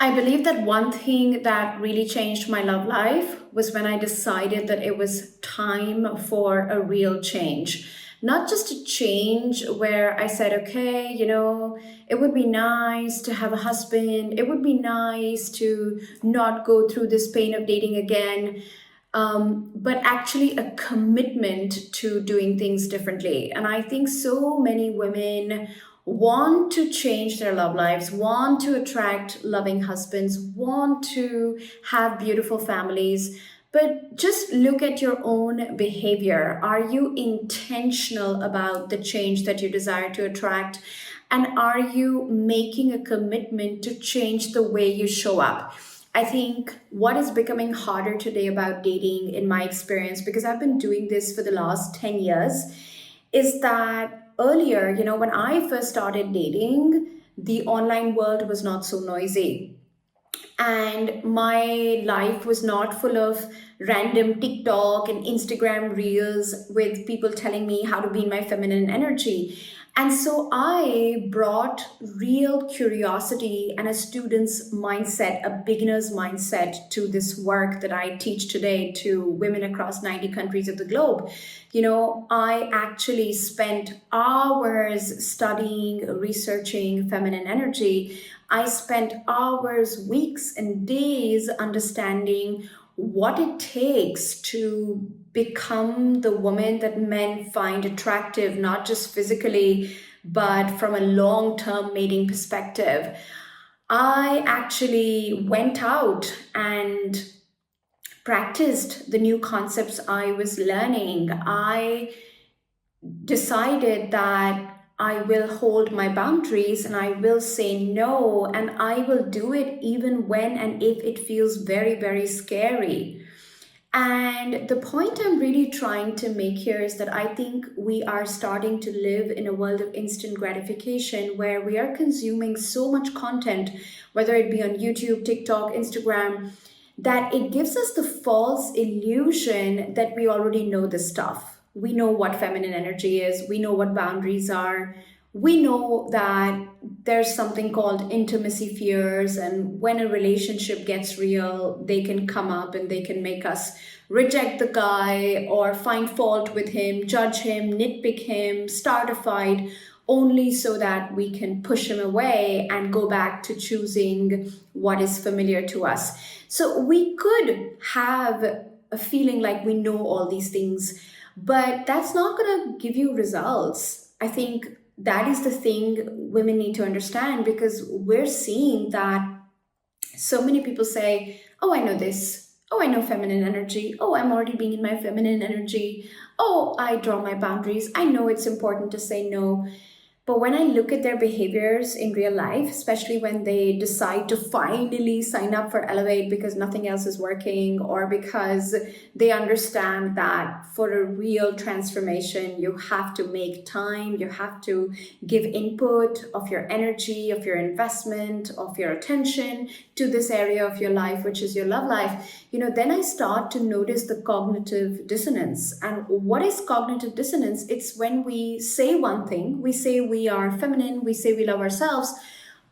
I believe that one thing that really changed my love life was when I decided that it was time for a real change. Not just a change where I said, okay, it would be nice to have a husband, it would be nice to not go through this pain of dating again, but actually a commitment to doing things differently. And I think so many women want to change their love lives, want to attract loving husbands, want to have beautiful families. But just look at your own behavior. Are you intentional about the change that you desire to attract? And are you making a commitment to change the way you show up? I think what is becoming harder today about dating, in my experience, because I've been doing this for the last 10 years, is that earlier, when I first started dating, the online world was not so noisy. And my life was not full of random TikTok and Instagram reels with people telling me how to be in my feminine energy. And so I brought real curiosity and a student's mindset, a beginner's mindset to this work that I teach today to women across 90 countries of the globe. I actually spent hours studying, researching feminine energy. I spent hours, weeks, and days understanding what it takes to become the woman that men find attractive, not just physically, but from a long term mating perspective. I actually went out and practiced the new concepts I was learning. I decided that I will hold my boundaries and I will say no, and I will do it even when and if it feels very, very scary. And the point I'm really trying to make here is that I think we are starting to live in a world of instant gratification where we are consuming so much content, whether it be on YouTube, TikTok, Instagram, that it gives us the false illusion that we already know this stuff. We know what feminine energy is, we know what boundaries are, we know that there's something called intimacy fears, and when a relationship gets real, they can come up and they can make us reject the guy or find fault with him, judge him, nitpick him, start a fight, only so that we can push him away and go back to choosing what is familiar to us. So we could have a feeling like we know all these things, but that's not going to give you results. I think that is the thing women need to understand, because we're seeing that so many people say, oh, I know this. Oh, I know feminine energy. Oh, I'm already being in my feminine energy. Oh, I draw my boundaries. I know it's important to say no. But when I look at their behaviors in real life, especially when they decide to finally sign up for Elevate because nothing else is working, or because they understand that for a real transformation, you have to make time, you have to give input of your energy, of your investment, of your attention to this area of your life, which is your love life, then I start to notice the cognitive dissonance. And what is cognitive dissonance? It's when we say one thing, we say we are feminine, we say we love ourselves,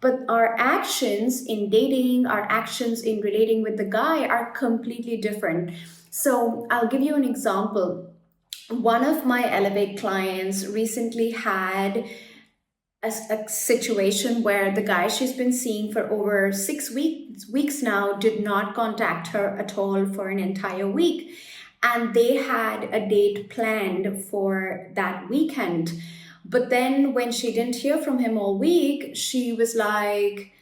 but our actions in dating, our actions in relating with the guy are completely different. So I'll give you an example. One of my Elevate clients recently had a situation where the guy she's been seeing for over 6 weeks now did not contact her at all for an entire week. And they had a date planned for that weekend. But then when she didn't hear from him all week, she was like,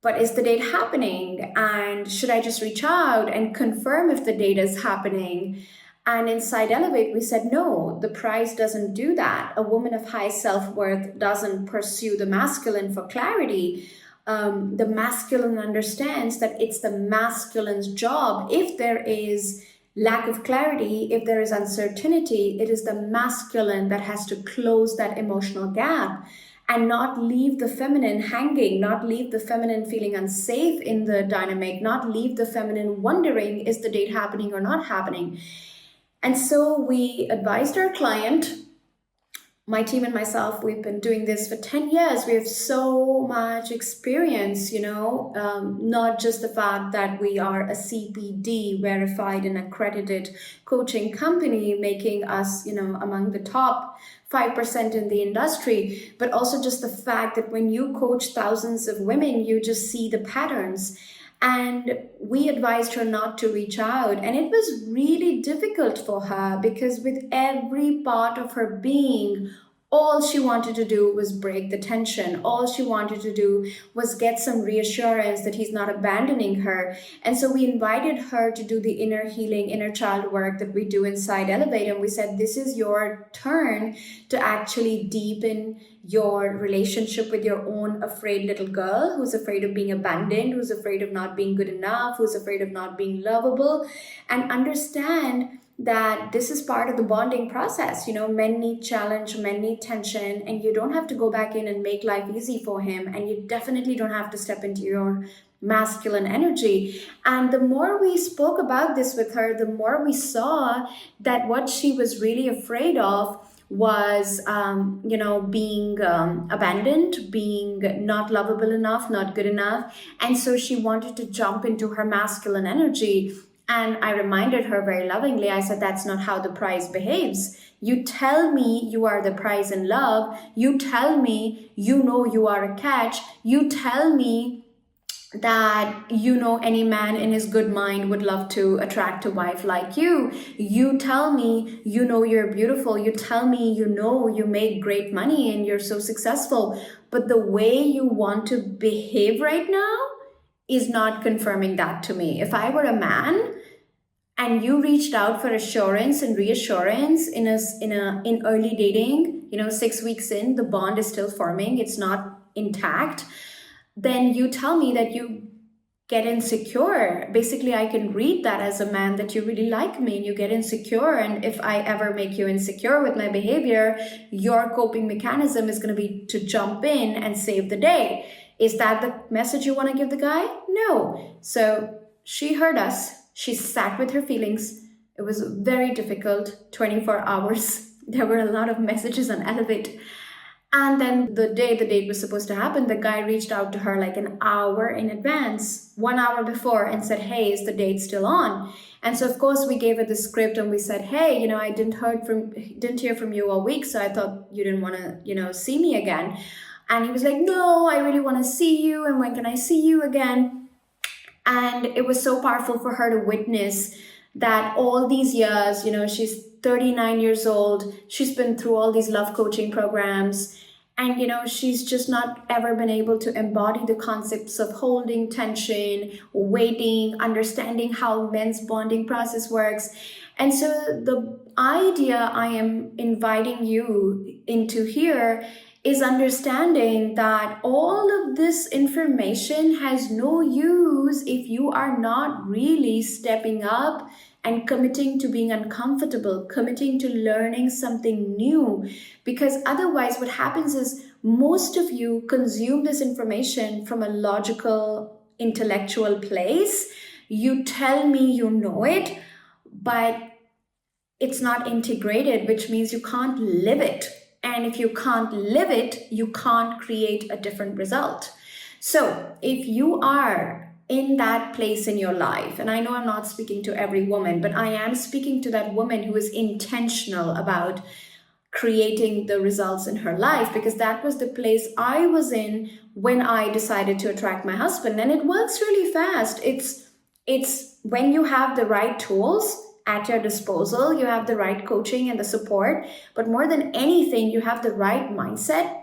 but is the date happening? And should I just reach out and confirm if the date is happening? And inside Elevate, we said, no, the price doesn't do that. A woman of high self-worth doesn't pursue the masculine for clarity. The masculine understands that it's the masculine's job. If there is lack of clarity, if there is uncertainty, it is the masculine that has to close that emotional gap and not leave the feminine hanging, not leave the feminine feeling unsafe in the dynamic, not leave the feminine wondering, is the date happening or not happening? And so we advised our client My team and myself, we've been doing this for 10 years. We have so much experience, not just the fact that we are a CPD verified and accredited coaching company, making us, among the top 5% in the industry, but also just the fact that when you coach thousands of women, you just see the patterns. And we advised her not to reach out. And it was really difficult for her because, with every part of her being, all she wanted to do was break the tension. All she wanted to do was get some reassurance that he's not abandoning her. And so we invited her to do the inner healing, inner child work that we do inside Elevate. And we said, this is your turn to actually deepen your relationship with your own afraid little girl who's afraid of being abandoned, who's afraid of not being good enough, who's afraid of not being lovable, and understand that this is part of the bonding process. Men need challenge, men need tension, and you don't have to go back in and make life easy for him. And you definitely don't have to step into your masculine energy. And the more we spoke about this with her, the more we saw that what she was really afraid of was being abandoned, being not lovable enough, not good enough. And so she wanted to jump into her masculine energy. And I reminded her very lovingly, I said, that's not how the prize behaves. You tell me you are the prize in love. You tell me you know you are a catch. You tell me that any man in his good mind would love to attract a wife like you. You tell me you're beautiful. You tell me you make great money and you're so successful. But the way you want to behave right now is not confirming that to me. If I were a man and you reached out for assurance and reassurance in early dating, 6 weeks in, the bond is still forming, it's not intact, then you tell me that you get insecure. Basically, I can read that as a man that you really like me and you get insecure. And if I ever make you insecure with my behavior, your coping mechanism is going to be to jump in and save the day. Is that the message you want to give the guy? No. So she heard us. She sat with her feelings. It was very difficult, 24 hours. There were a lot of messages on Elevate. And then the day the date was supposed to happen, the guy reached out to her like an hour in advance, 1 hour before, and said, hey, is the date still on? And so, of course, we gave her the script and we said, hey, I didn't hear from you all week, so I thought you didn't want to, see me again. And he was like, no, I really want to see you. And when can I see you again? And it was so powerful for her to witness that all these years, she's 39 years old. She's been through all these love coaching programs. And, she's just not ever been able to embody the concepts of holding tension, waiting, understanding how men's bonding process works. And so the idea I am inviting you into here is understanding that all of this information has no use if you are not really stepping up and committing to being uncomfortable, committing to learning something new. Because otherwise what happens is most of you consume this information from a logical, intellectual place. You tell me you know it, but it's not integrated, which means you can't live it. And if you can't live it, you can't create a different result. So if you are in that place in your life, and I know I'm not speaking to every woman, but I am speaking to that woman who is intentional about creating the results in her life, because that was the place I was in when I decided to attract my husband. And it works really fast. It's when you have the right tools at your disposal, you have the right coaching and the support, but more than anything, you have the right mindset.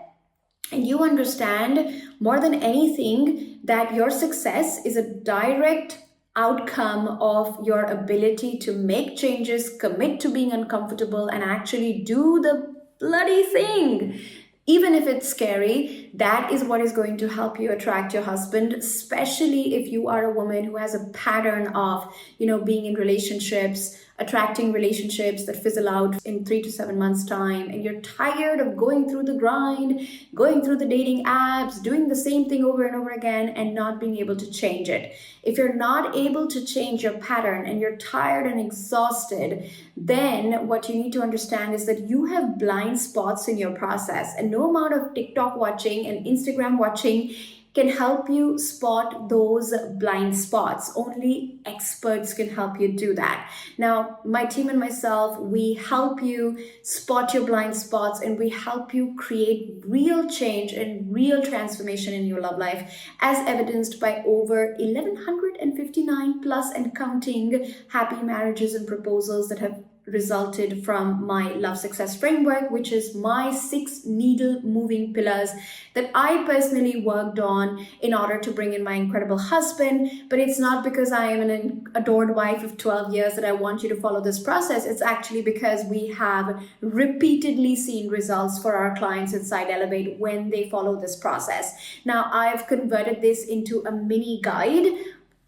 And you understand more than anything that your success is a direct outcome of your ability to make changes, commit to being uncomfortable, and actually do the bloody thing. Even if it's scary, That is what is going to help you attract your husband, especially if you are a woman who has a pattern of, being in relationships, attracting relationships that fizzle out in 3 to 7 months' time, and you're tired of going through the grind, going through the dating apps, doing the same thing over and over again, and not being able to change it. If you're not able to change your pattern and you're tired and exhausted, then what you need to understand is that you have blind spots in your process, and no amount of TikTok watching and Instagram watching can help you spot those blind spots. Only experts can help you do that. Now, my team and myself, we help you spot your blind spots, and we help you create real change and real transformation in your love life, as evidenced by over 1159 plus and counting happy marriages and proposals that have resulted from my love success framework, which is my 6 needle moving pillars that I personally worked on in order to bring in my incredible husband. But it's not because I am an adored wife of 12 years that I want you to follow this process. It's actually because we have repeatedly seen results for our clients inside Elevate when they follow this process. Now, I've converted this into a mini guide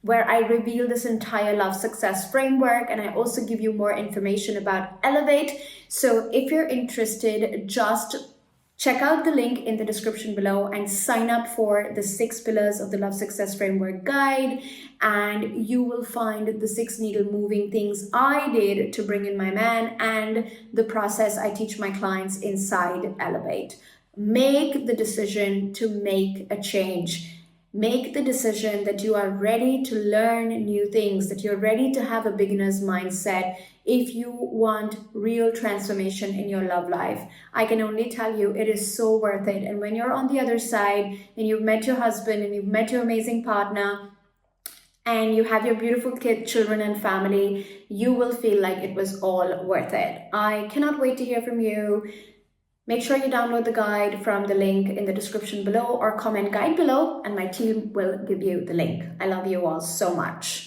where I reveal this entire love success framework, and I also give you more information about Elevate. So if you're interested, just check out the link in the description below and sign up for the 6 pillars of the love success framework guide, and you will find the 6 needle moving things I did to bring in my man and the process I teach my clients inside Elevate. Make the decision to make a change. Make the decision that you are ready to learn new things, that you're ready to have a beginner's mindset if you want real transformation in your love life. I can only tell you it is so worth it. And when you're on the other side and you've met your husband and you've met your amazing partner and you have your beautiful children and family, you will feel like it was all worth it. I cannot wait to hear from you. Make sure you download the guide from the link in the description below or comment guide below, and my team will give you the link. I love you all so much.